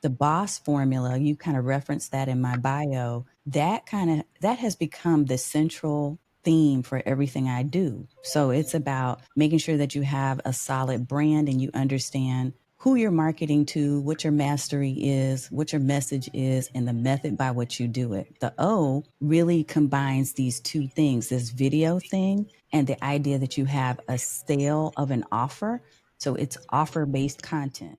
the boss formula, you kind of referenced that in my bio, that has become the central theme for everything I do. So it's about making sure that you have a solid brand and you understand who you're marketing to, what your mastery is, what your message is, and the method by which you do it. The O really combines these two things, this video thing and the idea that you have a sale of an offer. So it's offer-based content.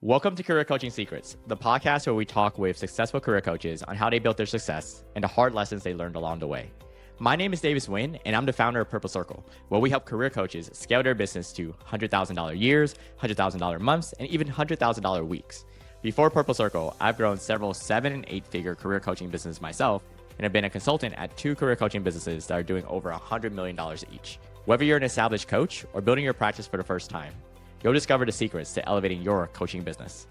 Welcome to Career Coaching Secrets, the podcast where we talk with successful career coaches on how they built their success and the hard lessons they learned along the way. My name is Davis Nguyen, and I'm the founder of Purple Circle, where we help career coaches scale their business to $100,000 years, $100,000 months, and even $100,000 weeks. Before Purple Circle, I've grown several 7- and 8-figure career coaching businesses myself, and have been a consultant at 2 career coaching businesses that are doing over $100 million each. Whether you're an established coach or building your practice for the first time, you'll discover the secrets to elevating your coaching business.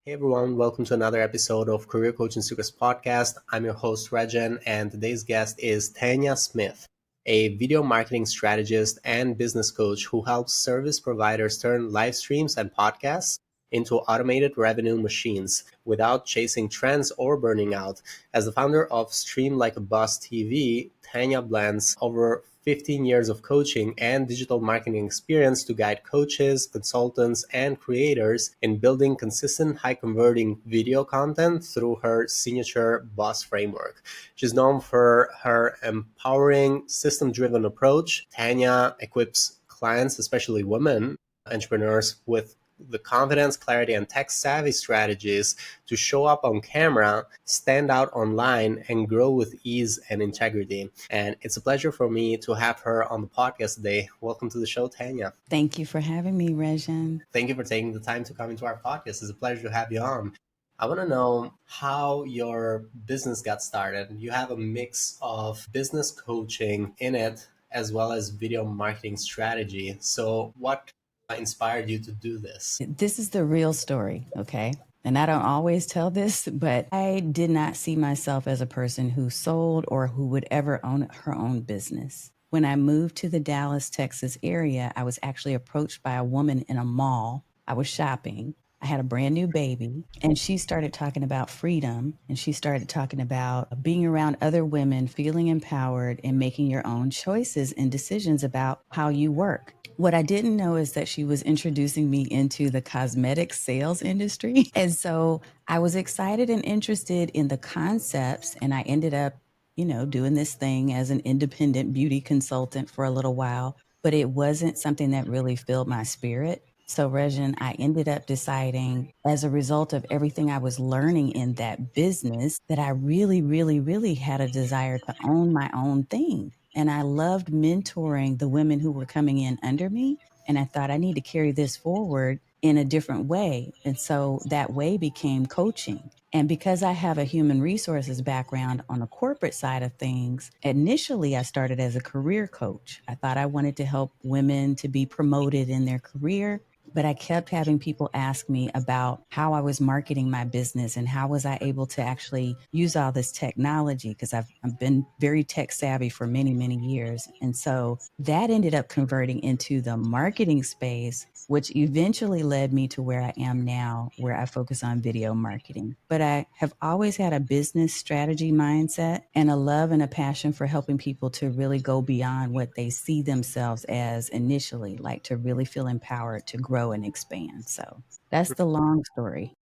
Hey everyone, welcome to another episode of Career Coaching Secrets Podcast. I'm your host Rexhen, and today's guest is Tanya Smith, a video marketing strategist and business coach who helps service providers turn live streams and podcasts into automated revenue machines without chasing trends or burning out. As the founder of Stream Like a Boss TV, Tanya blends over 15 years of coaching and digital marketing experience to guide coaches, consultants, and creators in building consistent, high-converting video content through her signature BOSS framework. She's known for her empowering, system-driven approach. Tanya equips clients, especially women entrepreneurs, with the confidence, clarity, and tech-savvy strategies to show up on camera, stand out online, and grow with ease and integrity. And it's a pleasure for me to have her on the podcast today. Welcome to the show, Tanya. Thank you for having me, Rexhen. Thank you for taking the time to come into our podcast. It's a pleasure to have you on. I want to know how your business got started. You have a mix of business coaching in it as well as video marketing strategy. So what inspired you to do this? This is the real story, okay? And I don't always tell this, but I did not see myself as a person who sold or who would ever own her own business. When I moved to the Dallas, Texas area, I was actually approached by a woman in a mall. I was shopping. I had a brand new baby, and she started talking about freedom, and she started talking about being around other women, feeling empowered, and making your own choices and decisions about how you work. What I didn't know is that she was introducing me into the cosmetic sales industry. And so I was excited and interested in the concepts, and I ended up, doing this thing as an independent beauty consultant for a little while, but it wasn't something that really filled my spirit. So, Rexhen, I ended up deciding, as a result of everything I was learning in that business, that I really, really, really had a desire to own my own thing. And I loved mentoring the women who were coming in under me. And I thought I need to carry this forward in a different way. And so that way became coaching. And because I have a human resources background on the corporate side of things, initially I started as a career coach. I thought I wanted to help women to be promoted in their career. But I kept having people ask me about how I was marketing my business and how was I able to actually use all this technology, because I've been very tech savvy for many, many years. And so that ended up converting into the marketing space, which eventually led me to where I am now, where I focus on video marketing. But I have always had a business strategy mindset and a love and a passion for helping people to really go beyond what they see themselves as initially, like to really feel empowered to grow and expand. So that's the long story.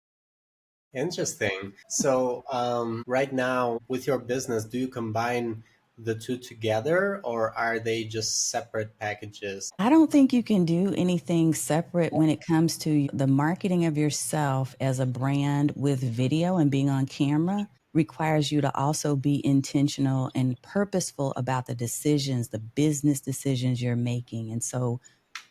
Interesting. So right now with your business, do you combine the two together or are they just separate packages? I don't think you can do anything separate when it comes to the marketing of yourself as a brand with video and being on camera. Requires you to also be intentional and purposeful about the decisions, the business decisions you're making. And so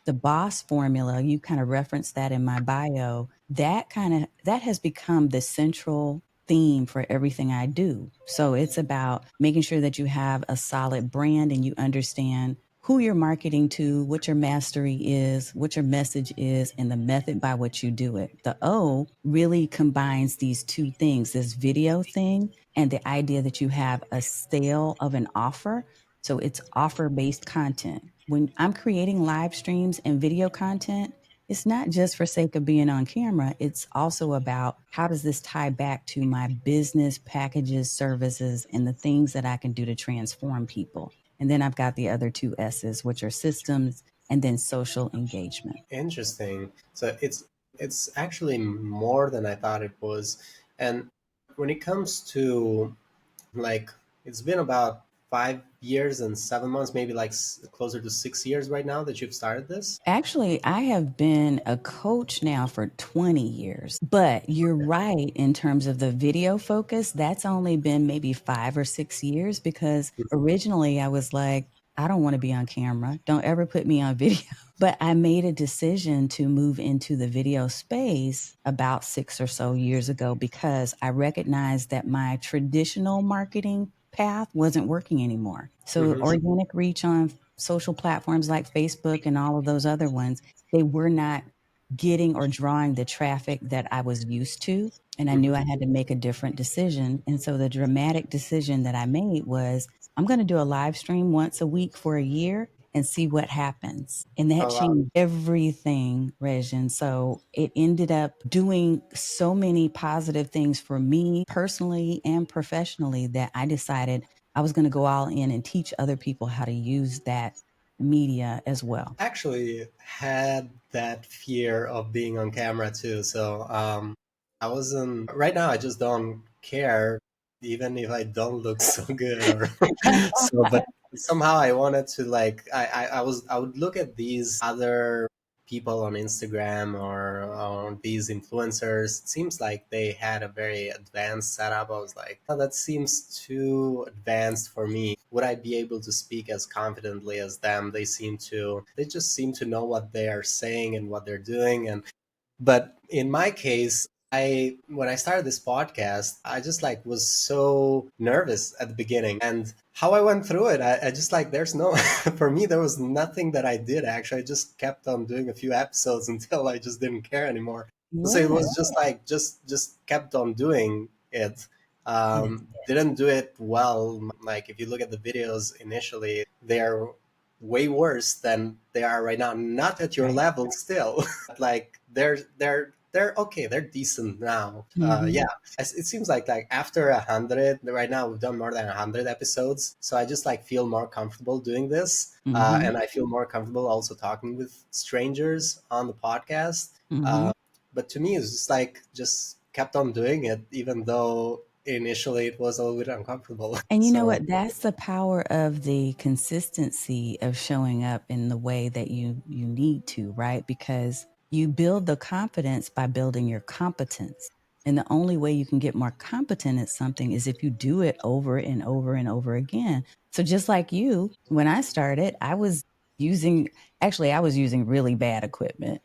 the boss formula, you kind of referenced that in my bio, that has become the central theme for everything I do. So it's about making sure that you have a solid brand and you understand who you're marketing to, what your mastery is, what your message is, and the method by which you do it. The O really combines these two things, this video thing and the idea that you have a sale of an offer. So it's offer-based content. When I'm creating live streams and video content, it's not just for sake of being on camera. It's also about how does this tie back to my business packages, services, and the things that I can do to transform people. And then I've got the other two S's, which are systems and then social engagement. Interesting. So it's actually more than I thought it was. And when it comes to like, it's been about 5 years and 7 months, maybe like closer to 6 years right now that you've started this. Actually, I have been a coach now for 20 years, but you're right in terms of the video focus. That's only been maybe 5 or 6 years because originally I was like, I don't want to be on camera. Don't ever put me on video. But I made a decision to move into the video space about 6 or so years ago because I recognized that my traditional marketing path wasn't working anymore. So Mm-hmm. organic reach on social platforms like Facebook and all of those other ones, they were not getting or drawing the traffic that I was used to. And I knew I had to make a different decision. And so the dramatic decision that I made was I'm going to do a live stream once a week for a year and see what happens. And that Oh, wow. changed everything, Rexhen. So it ended up doing so many positive things for me personally and professionally that I decided I was going to go all in and teach other people how to use that media as well. Actually had that fear of being on camera too. So I wasn't right now. I just don't care, even if I don't look so good or so. But somehow I wanted to like I would look at these other people on Instagram or these influencers. It seems like they had a very advanced setup. I was like, oh, that seems too advanced for me. Would I be able to speak as confidently as them? They just seem to know what they are saying and what they're doing. And but in my case, I when I started this podcast, I just like was so nervous at the beginning. And how I went through it, I just like there's no for me there was nothing that I did actually. I just kept on doing a few episodes until I just didn't care anymore. So it Yeah. was just like just kept on doing it. Yes. Didn't do it well. Like if you look at the videos initially, they're way worse than they are right now. Not at your Right. level still, like they're okay. They're decent now. Mm-hmm. Yeah, it seems like after 100, right now we've done more than 100 episodes. So I just like feel more comfortable doing this, Mm-hmm. and I feel more comfortable also talking with strangers on the podcast. Mm-hmm. Uh, but to me, it's just like just kept on doing it, even though initially it was a little bit uncomfortable. And you know So what? That's the power of the consistency of showing up in the way that you need to, right? Because you build the confidence by building your competence. And the only way you can get more competent at something is if you do it over and over and over again. So just like you, when I started, using I was using really bad equipment.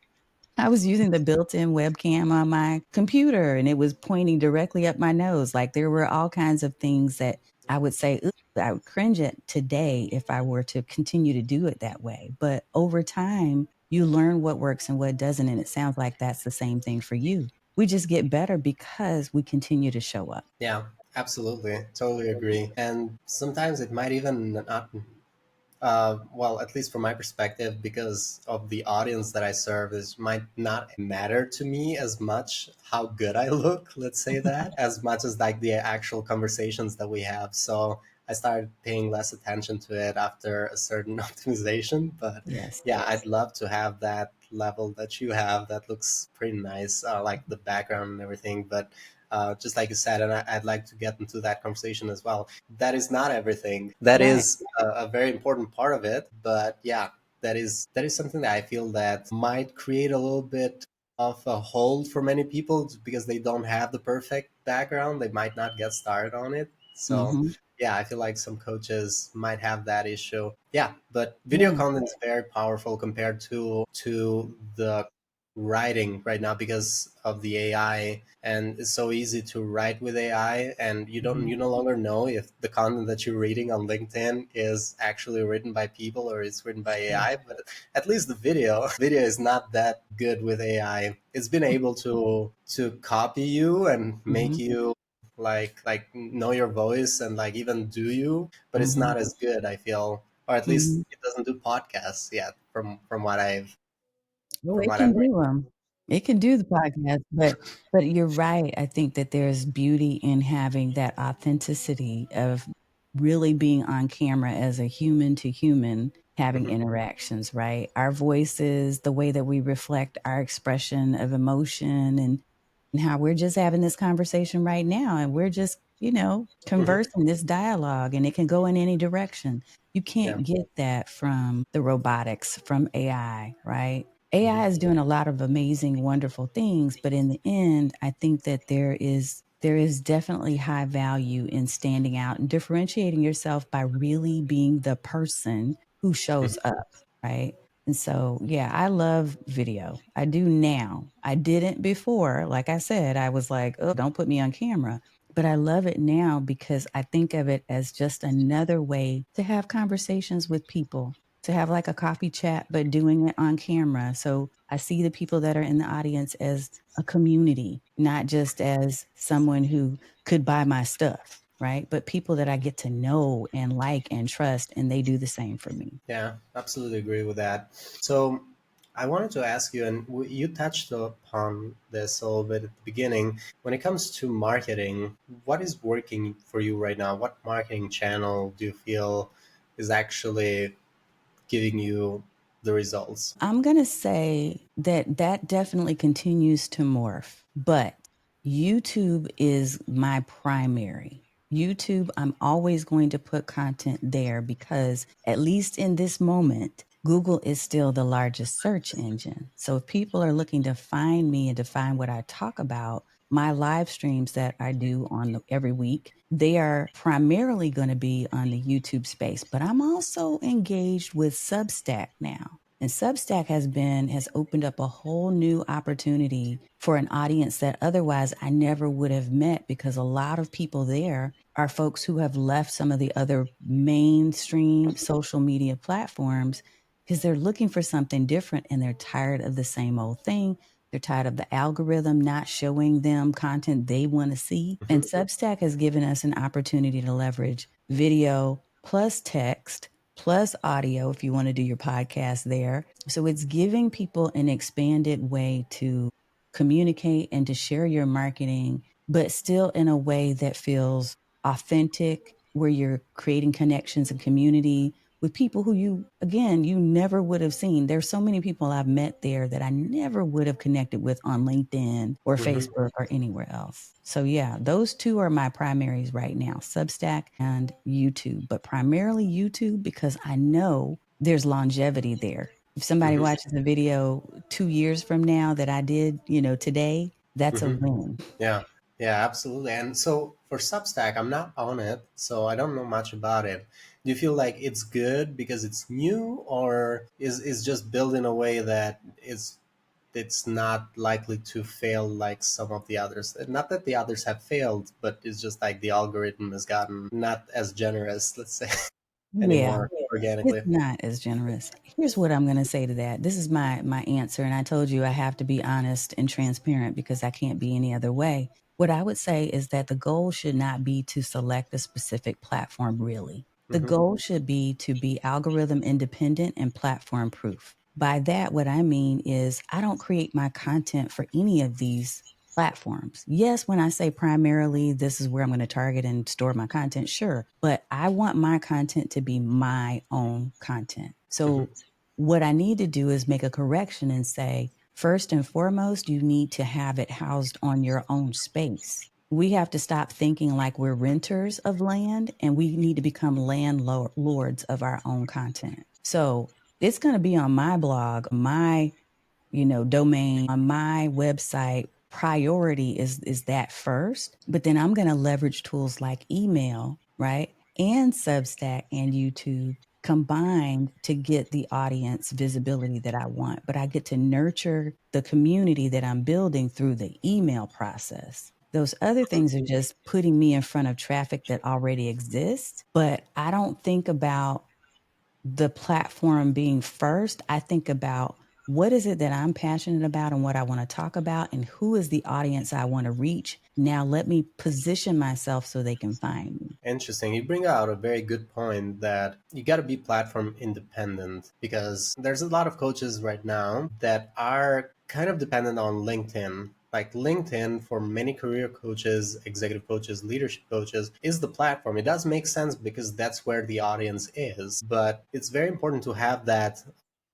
I was using the built-in webcam on my computer and it was pointing directly up my nose. Like there were all kinds of things that I would say, "Ooh," I would cringe at today if I were to continue to do it that way. But over time, you learn what works and what doesn't. And it sounds like that's the same thing for you. We just get better because we continue to show up. yeah, absolutely, totally agree. And sometimes it might even not well, at least from my perspective, because of the audience that I serve, is might not matter to me as much how good I look, let's say that, as much as like the actual conversations that we have. So I started paying less attention to it after a certain optimization. But Yes. yeah, I'd love to have that level that you have. That looks pretty nice, like the background and everything. But just like you said, and I'd like to get into that conversation as well. That is not everything. That Right. is a very important part of it. But yeah, that is something that I feel that might create a little bit of a hold for many people because they don't have the perfect background. They might not get started on it. So Mm-hmm. yeah, I feel like some coaches might have that issue. Yeah, but video Yeah. content is very powerful compared to the writing right now because of the AI, and it's so easy to write with AI, and Mm-hmm. you no longer know if the content that you're reading on LinkedIn is actually written by people or it's written by Yeah. AI. But at least the video is not that good with AI. It's been able to copy you and make Mm-hmm. you like know your voice and like even do you, but it's Mm-hmm. not as good, I feel, or at Mm-hmm. least it doesn't do podcasts yet from what I've Oh, from it what can I'm reading. do them. It can do the podcast, but you're right. I think that there's beauty in having that authenticity of really being on camera as a human to human having interactions, right? Our voices, the way that we reflect our expression of emotion and how we're just having this conversation right now and we're just, conversing this dialogue and it can go in any direction. You Yeah. can't get that from the robotics, from AI, right? AI Mhm. is doing a lot of amazing, wonderful things, but in the end, I think that there is definitely high value in standing out and differentiating yourself by really being the person who shows up, right? And so, yeah, I love video. I do now. I didn't before. Like I said, I was like, oh, don't put me on camera. But I love it now because I think of it as just another way to have conversations with people, to have like a coffee chat, but doing it on camera. So I see the people that are in the audience as a community, not just as someone who could buy my stuff, right? But people that I get to know and like and trust, and they do the same for me. Yeah, absolutely agree with that. So I wanted to ask you, and you touched upon this a little bit at the beginning. When it comes to marketing, what is working for you right now? What marketing channel do you feel is actually giving you the results? I'm going to say that that definitely continues to morph, but YouTube is my primary. YouTube, I'm always going to put content there because, at least in this moment, Google is still the largest search engine. So if people are looking to find me and to find what I talk about, my live streams that I do every week, they are primarily going to be on the YouTube space, but I'm also engaged with Substack now. And Substack has opened up a whole new opportunity for an audience that otherwise I never would have met, because a lot of people there are folks who have left some of the other mainstream social media platforms because they're looking for something different and they're tired of the same old thing. They're tired of the algorithm not showing them content they want to see. And Substack has given us an opportunity to leverage video plus text plus audio if you want to do your podcast there. So it's giving people an expanded way to communicate and to share your marketing, but still in a way that feels authentic, where you're creating connections and community with people who you never would have seen. There's so many people I've met there that I never would have connected with on LinkedIn or Facebook or anywhere else. So yeah, those two are my primaries right now, Substack and YouTube, but primarily YouTube because I know there's longevity there. If somebody watches a video 2 years from now that I did, today, that's a win. Yeah, yeah, absolutely. And so for Substack, I'm not on it, so I don't know much about it. Do you feel like it's good because it's new, or is just built in a way that it's not likely to fail like some of the others? Not that the others have failed, but it's just like the algorithm has gotten not as generous, let's say, Yeah. anymore It's organically. not as generous. Here's what I'm going to say to that. This is my answer, and I told you I have to be honest and transparent because I can't be any other way. What I would say is that the goal should not be to select a specific platform, really. The goal should be algorithm independent and platform proof. By that, what I mean is I don't create my content for any of these platforms. Yes, when I say primarily, this is where I'm going to target and store my content, sure. But I want my content to be my own content. So what I need to do is make a correction and say, first and foremost, you need to have it housed on your own space. We have to stop thinking like we're renters of land, and we need to become landlords of our own content. So it's going to be on my blog, my domain, on my website. Priority is that first, but then I'm going to leverage tools like email, right? And Substack and YouTube combined to get the audience visibility that I want. But I get to nurture the community that I'm building through the email process. Those other things are just putting me in front of traffic that already exists. But I don't think about the platform being first. I think about what is it that I'm passionate about and what I want to talk about, and who is the audience I want to reach. Now let me position myself so they can find me. Interesting. You bring out a very good point that you got to be platform independent, because there's a lot of coaches right now that are kind of dependent on LinkedIn. Like LinkedIn, for many career coaches, executive coaches, leadership coaches, is the platform. It does make sense because that's where the audience is. But it's very important to have that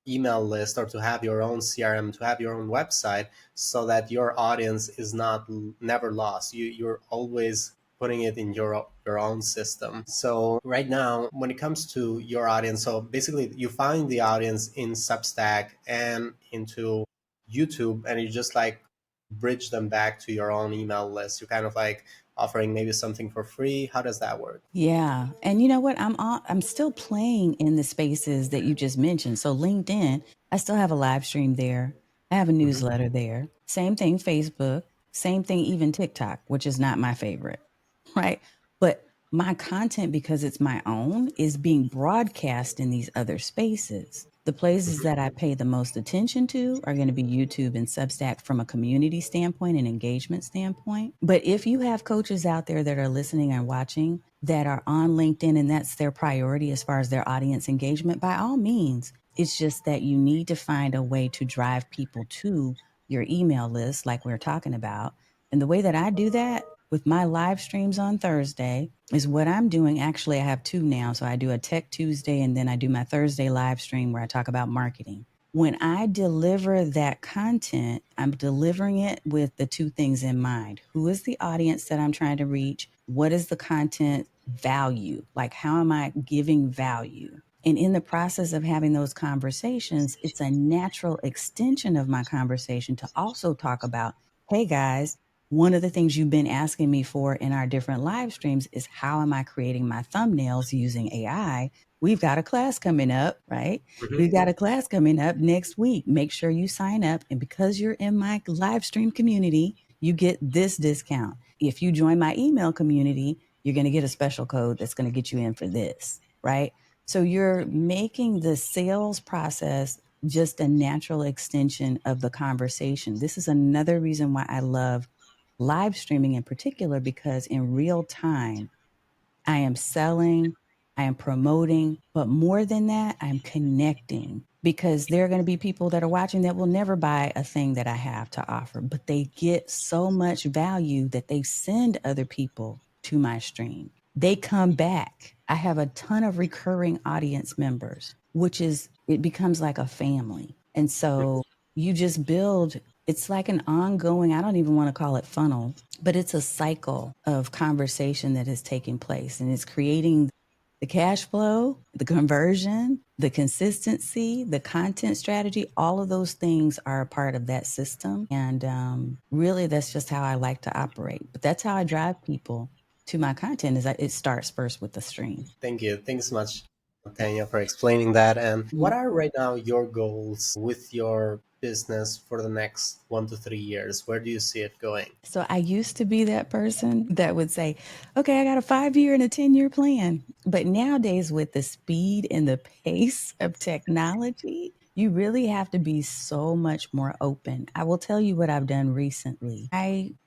email list, or to have your own CRM, to have your own website, so that your audience is not never lost. You're always putting it in your own system. So right now, when it comes to your audience, so basically you find the audience in Substack and into YouTube, and you just like bridge them back to your own email list. You're kind of like offering maybe something for free. How does that work? Yeah. And you know what? I'm still playing in the spaces that you just mentioned. So LinkedIn, I still have a live stream there. I have a Mhm. newsletter there. Same thing Facebook, same thing even TikTok, which is not my favorite, right? But my content, because it's my own, is being broadcast in these other spaces. The places Mhm. that I pay the most attention to are going to be YouTube and Substack from a community standpoint and engagement standpoint. But if you have coaches out there that are listening and watching that are on LinkedIn and that's their priority as far as their audience engagement, by all means, it's just that you need to find a way to drive people to your email list, like we're talking about. And the way that I do that with my live streams on Thursday is what I'm doing. Actually, I have two now. So I do a Tech Tuesday and then I do my Thursday live stream where I talk about marketing. When I deliver that content, I'm delivering it with the two things in mind. Who is the audience that I'm trying to reach? What is the content value? Like, how am I giving value? And in the process of having those conversations, it's a natural extension of my conversation to also talk about, hey guys, one of the things you've been asking me for in our different live streams is how am I creating my thumbnails using AI? We've got a class coming up, right? Mhm. We've got a class coming up next week. Make sure you sign up. And because you're in my live stream community, you get this discount. If you join my email community, you're going to get a special code that's going to get you in for this, right? So you're making the sales process just a natural extension of the conversation. This is another reason why I love live streaming in particular, because in real time, I am selling, I am promoting, but more than that, I'm connecting, because there are going to be people that are watching that will never buy a thing that I have to offer, but they get so much value that they send other people to my stream. They come back. I have a ton of recurring audience members, which is, it becomes like a family. And so you just build, it's like an ongoing, I don't even want to call it funnel, but it's a cycle of conversation that is taking place, and it's creating the cash flow, the conversion, the consistency, the content strategy. All of those things are a part of that system. And really, that's just how I like to operate. But that's how I drive people to my content, is that it starts first with the stream. Thank you. Thanks so much, Tanya, for explaining that. And what are right now your goals with your business for the next 1 to 3 years? Where do you see it going? So I used to be that person that would say, okay, I got a 5 year and a 10 year plan. But nowadays, with the speed and the pace of technology, you really have to be so much more open. I will tell you what I've done recently.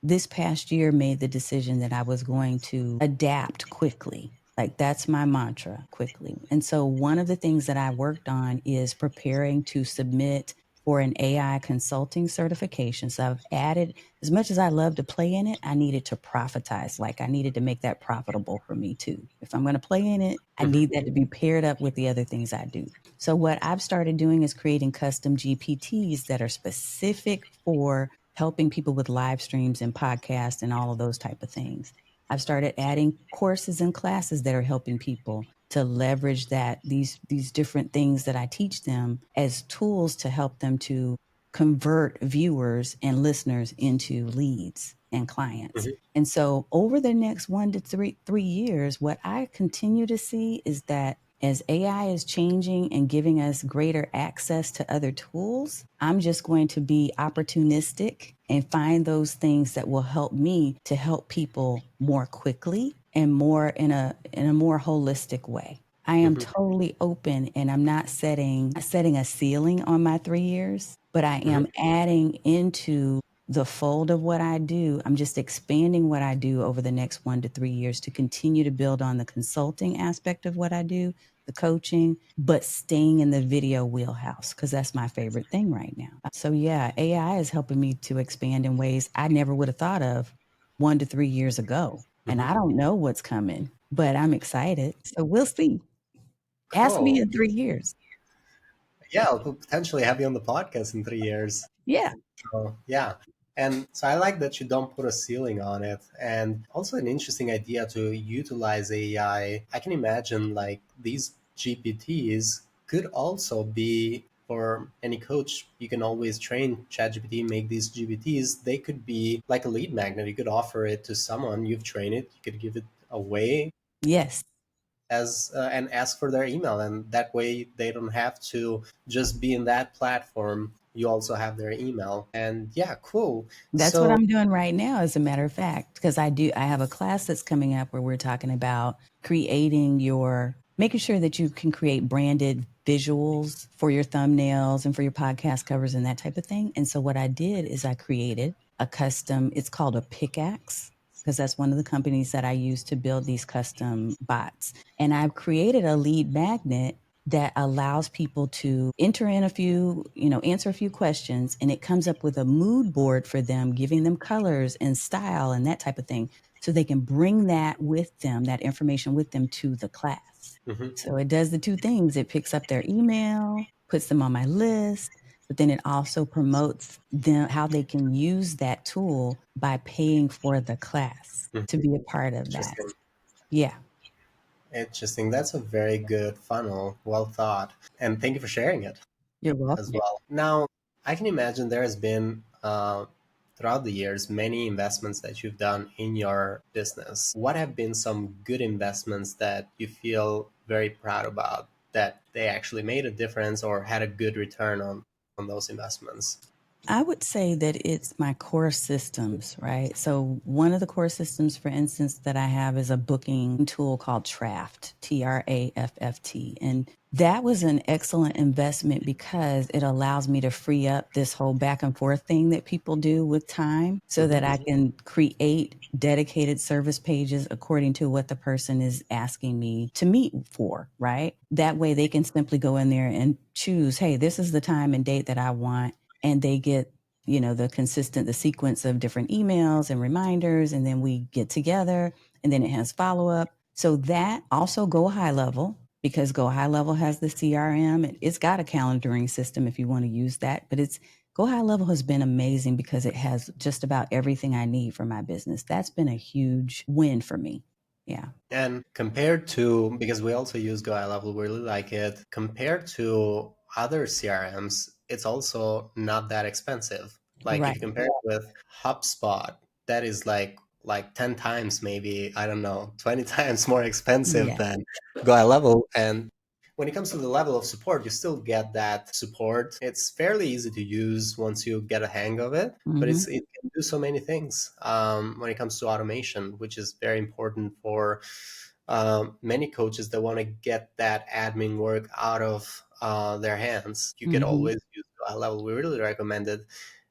This past year, made the decision that I was going to adapt quickly. Like, that's my mantra, quickly. And so one of the things that I worked on is preparing to submit for an AI consulting certification. So I've added, as much as I love to play in it, I needed to profitize. Like, I needed to make that profitable for me too. If I'm going to play in it, I Mhm. need that to be paired up with the other things I do. So what I've started doing is creating custom GPTs that are specific for helping people with live streams and podcasts and all of those type of things. I've started adding courses and classes that are helping people to leverage that, these different things that I teach them as tools to help them to convert viewers and listeners into leads and clients. Mhm. And so over the next 1 to 3 years, what I continue to see is that as AI is changing and giving us greater access to other tools, I'm just going to be opportunistic and find those things that will help me to help people more quickly and more in a more holistic way. I am Mhm. totally open, and I'm not setting a ceiling on my 3 years, but I Mhm. am adding into the fold of what I do. I'm just expanding what I do over the next 1 to 3 years to continue to build on the consulting aspect of what I do, the coaching, but staying in the video wheelhouse because that's my favorite thing right now. So yeah, AI is helping me to expand in ways I never would have thought of 1 to 3 years ago. And I don't know what's coming, but I'm excited. So we'll see. Ask me Cool. in 3 years. Yeah, I'll potentially have you on the podcast in 3 years. Yeah. So, yeah. And so I like that you don't put a ceiling on it. And also an interesting idea to utilize AI. I can imagine like these GPTs could also be for any coach. You can always train ChatGPT, make these GPTs. They could be like a lead magnet. You could offer it to someone, you've trained it, you could give it away Yes. as and ask for their email, and that way they don't have to just be in that platform. You also have their email, and yeah, cool. That's what So I'm doing right now, as a matter of fact, because I have a class that's coming up where we're talking about making sure that you can create branded visuals for your thumbnails and for your podcast covers and that type of thing. And so what I did is I created a custom, it's called a pickaxe, because that's one of the companies that I use to build these custom bots. And I've created a lead magnet that allows people to enter in answer a few questions, and it comes up with a mood board for them, giving them colors and style and that type of thing. So they can bring that with them, that information with them to the class. So it does the two things. It picks up their email, puts them on my list, but then it also promotes them how they can use that tool by paying for the class to be a part of that. interesting. Yeah. Interesting. That's a very good funnel, well thought, and thank you for sharing it You're as welcome. well. Now, I can imagine there has been throughout the years many investments that you've done in your business. What have been some good investments that you feel very proud about, that they actually made a difference or had a good return on those investments? I would say that it's my core systems, right? So one of the core systems, for instance, that I have is a booking tool called TRAFFT, TRAFFT. And that was an excellent investment because it allows me to free up this whole back and forth thing that people do with time so that I can create dedicated service pages according to what the person is asking me to meet for, right? That way they can simply go in there and choose, hey, this is the time and date that I want, and they get the sequence of different emails and reminders, and then we get together, and then it has follow-up. So that also Go High Level, because Go High Level has the CRM. It's got a calendaring system if you want to use that, but Go High Level has been amazing because it has just about everything I need for my business. That's been a huge win for me. Yeah. And compared to, because we also use Go High Level, we really like it. Compared to other CRMs, it's also not that expensive. Like if Right. you compare it with HubSpot, that is like 10 times, maybe, I don't know, 20 times more expensive Yeah. than Go High Level. And when it comes to the level of support, you still get that support. It's fairly easy to use once you get a hang of it, but Mm-hmm. it can do so many things when it comes to automation, which is very important for many coaches that want to get that admin work out of their hands. You could Mm-hmm. always use a level. We really recommend it.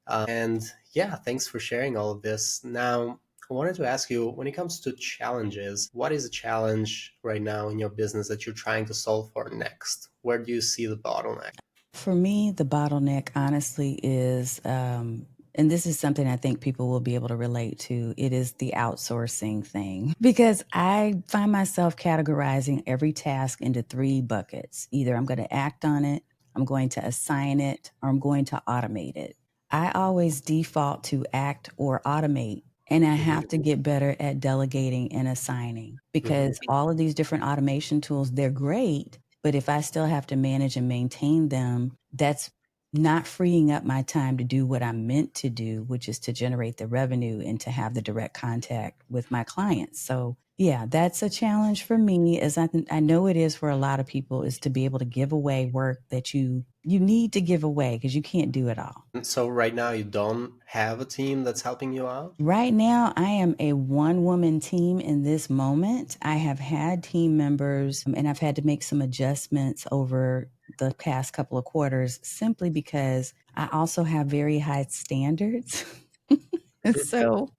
And yeah, thanks for sharing all of this. Now, I wanted to ask you, when it comes to challenges, what is a challenge right now in your business that you're trying to solve for next? Where do you see the bottleneck? For me, the bottleneck, honestly, is, and this is something I think people will be able to relate to, it is the outsourcing thing. Because I find myself categorizing every task into 3 buckets. Either I'm going to act on it, I'm going to assign it, or I'm going to automate it. I always default to act or automate. And I have to get better at delegating and assigning, because all of these different automation tools, they're great. But if I still have to manage and maintain them, that's not freeing up my time to do what I'm meant to do, which is to generate the revenue and to have the direct contact with my clients. So yeah, that's a challenge for me, as I know it is for a lot of people, is to be able to give away work that you need to give away because you can't do it all. So right now you don't have a team that's helping you out? Right now, I am a one-woman team in this moment. I have had team members, and I've had to make some adjustments over the past couple of quarters simply because I also have very high standards.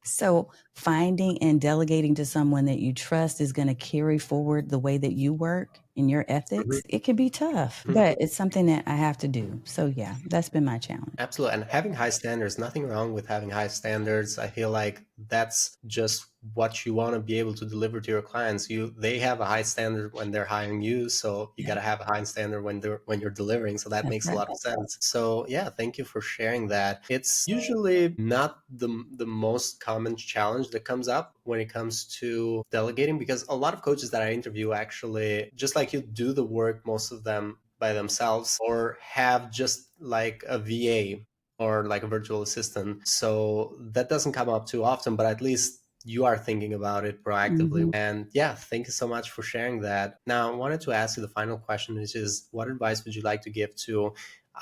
So finding and delegating to someone that you trust is going to carry forward the way that you work and your ethics. It can be tough, but it's something that I have to do. So yeah, that's been my challenge. Absolutely. And having high standards, nothing wrong with having high standards. I feel like that's just what you want to be able to deliver to your clients. They have a high standard when they're hiring you, so you got to have a high standard when you're delivering. So that That's makes a right. lot of sense. So yeah, thank you for sharing that. It's usually not the most common challenge that comes up when it comes to delegating, because a lot of coaches that I interview actually, just like you, do the work, most of them by themselves, or have just like a VA or like a virtual assistant. So that doesn't come up too often, but at least you are thinking about it proactively. And yeah, thank you so much for sharing that. Now, I wanted to ask you the final question, which is, what advice would you like to give to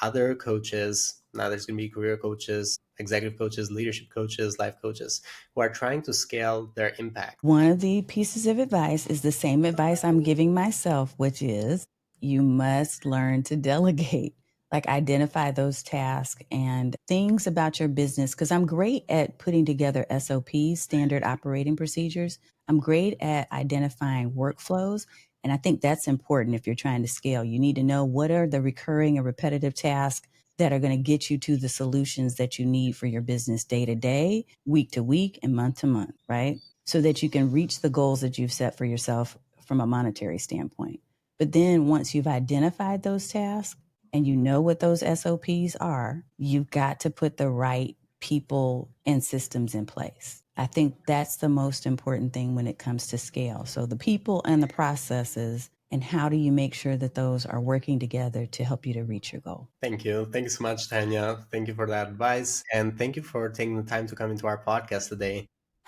other coaches? Now, there's going to be career coaches, executive coaches, leadership coaches, life coaches who are trying to scale their impact. One of the pieces of advice is the same advice I'm giving myself, which is you must learn to delegate. Like identify those tasks and things about your business. Because I'm great at putting together SOPs, standard operating procedures. I'm great at identifying workflows. And I think that's important if you're trying to scale. You need to know what are the recurring and repetitive tasks that are going to get you to the solutions that you need for your business day to day, week to week, and month to month, right? So that you can reach the goals that you've set for yourself from a monetary standpoint. But then once you've identified those tasks and you know what those SOPs are, you've got to put the right people and systems in place. I think that's the most important thing when it comes to scale. So the people and the processes, and how do you make sure that those are working together to help you to reach your goal? Thank you. Thank you so much, Tanya. Thank you for that advice. And thank you for taking the time to come into our podcast today.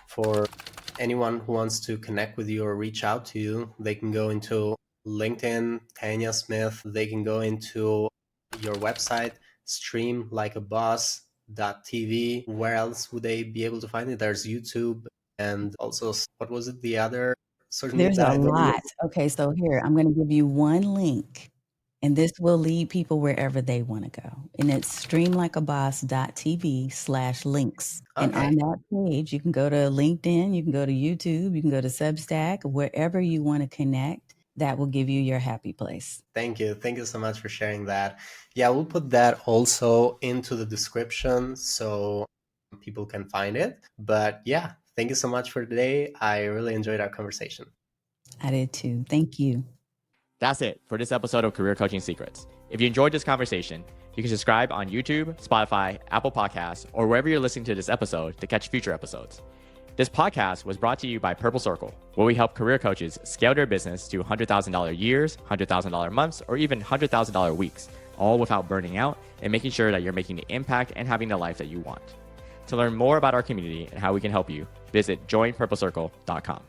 For anyone who wants to connect with you or reach out to you, they can go into LinkedIn, Tanya Smith. They can go into your website, streamlikeaboss.tv. Where else would they be able to find it? There's YouTube, and also, what was it, the other social media There's that a I don't know? lot. Okay, so here, I'm going to give you one link, and this will lead people wherever they want to go. And it's streamlikeaboss.tv/links. And Okay. on that page, you can go to LinkedIn, you can go to YouTube, you can go to Substack, wherever you want to connect. That will give you your happy place. Thank you. Thank you so much for sharing that. Yeah, we'll put that also into the description so people can find it. But yeah, thank you so much for today. I really enjoyed our conversation. I did too. Thank you. That's it for this episode of Career Coaching Secrets. If you enjoyed this conversation, you can subscribe on YouTube, Spotify, Apple Podcasts, or wherever you're listening to this episode to catch future episodes. This podcast was brought to you by Purple Circle, where we help career coaches scale their business to $100,000 years, $100,000 months, or even $100,000 weeks, all without burning out and making sure that you're making the impact and having the life that you want. To learn more about our community and how we can help you, visit joinpurplecircle.com.